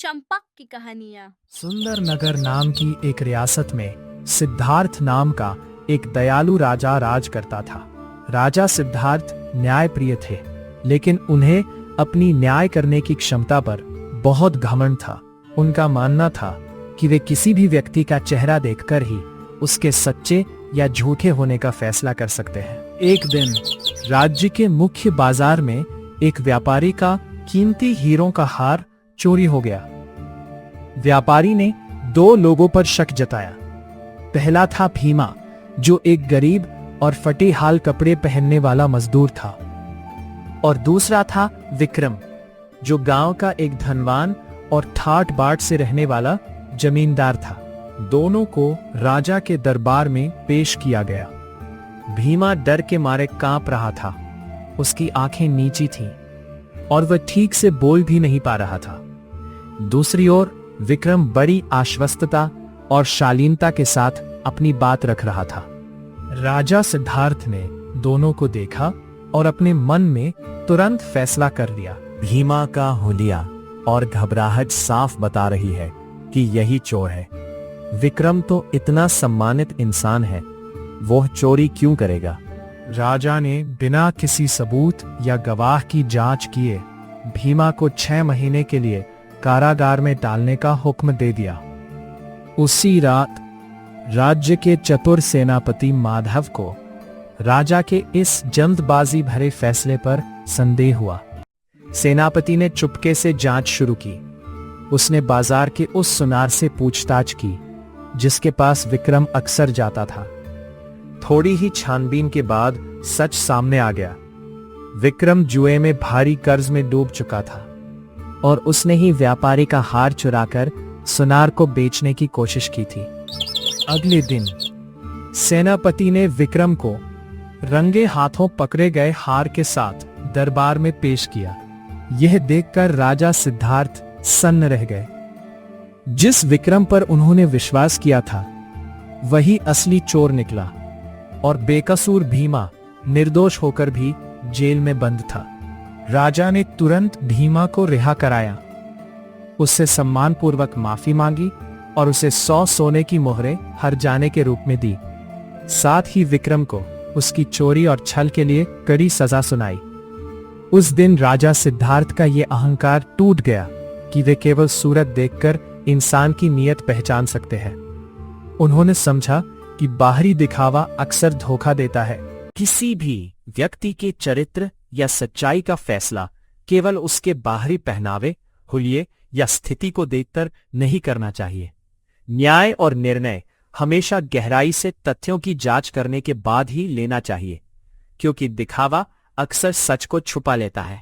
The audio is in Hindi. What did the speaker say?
चंपक की कहानियाँ। सुंदर नगर नाम की एक रियासत में सिद्धार्थ नाम का एक दयालु राजा राज करता था। राजा सिद्धार्थ न्यायप्रिय थे, लेकिन उन्हें अपनी न्याय करने की क्षमता पर बहुत घमंड था। उनका मानना था कि वे किसी भी व्यक्ति का चेहरा देखकर ही उसके सच्चे या झूठे होने का फैसला कर सकते हैं। एक दिन राज्य के मुख्य बाजार में एक व्यापारी का कीमती हीरों का हार चोरी हो गया। व्यापारी ने दो लोगों पर शक जताया। पहला था भीमा, जो एक गरीब और फटे हाल कपड़े पहनने वाला मजदूर था, और दूसरा था विक्रम, जो गांव का एक धनवान और ठाट बाट से रहने वाला जमींदार था। दोनों को राजा के दरबार में पेश किया गया। भीमा डर के मारे कांप रहा था, उसकी आंखें नीची थीं और वह ठीक से बोल भी नहीं पा रहा था। दूसरी ओर विक्रम बड़ी आश्वस्तता और शालीनता के साथ अपनी बात रख रहा था। राजा सिद्धार्थ ने दोनों को देखा और अपने मन में तुरंत फैसला कर लिया। भीमा का हुलिया और घबराहट साफ बता रही है कि यही चोर है। विक्रम तो इतना सम्मानित इंसान है, वो चोरी क्यों करेगा? राजा ने बिना किसी सबूत या गवाह की जांच किए भीमा को 6 महीने के लिए कारागार में डालने का हुक्म दे दिया। उसी रात राज्य के चतुर सेनापति माधव को राजा के इस जल्दबाजी भरे फैसले पर संदेह हुआ। सेनापति ने चुपके से जांच शुरू की। उसने बाजार के उस सुनार से पूछताछ की जिसके पास विक्रम अक्सर जाता था। थोड़ी ही छानबीन के बाद सच सामने आ गया। विक्रम जुए में भारी कर्ज में डूब चुका था और उसने ही व्यापारी का हार चुराकर सुनार को बेचने की कोशिश की थी। अगले दिन सेनापति ने विक्रम को रंगे हाथों पकड़े गए हार के साथ दरबार में पेश किया। यह देखकर राजा सिद्धार्थ सन्न रह गए। जिस विक्रम पर उन्होंने विश्वास किया था वही असली चोर निकला, और बेकसूर भीमा निर्दोष होकर भी जेल में बंद था। राजा ने तुरंत भीमा को रिहा कराया, उससे सम्मानपूर्वक माफी मांगी और उसे 100 सोने की मोहरें हर जाने के रूप में दी। साथ ही विक्रम को उसकी चोरी और छल के लिए कड़ी सजा सुनाई। उस दिन राजा सिद्धार्थ का यह अहंकार टूट गया कि वे केवल सूरत देखकर इंसान की नीयत पहचान सकते हैं। उन्होंने समझा कि बाहरी दिखावा अक्सर धोखा देता है। किसी भी व्यक्ति के चरित्र या सच्चाई का फैसला केवल उसके बाहरी पहनावे, हुलिये या स्थिति को देखकर नहीं करना चाहिए। न्याय और निर्णय हमेशा गहराई से तथ्यों की जांच करने के बाद ही लेना चाहिए, क्योंकि दिखावा अक्सर सच को छुपा लेता है।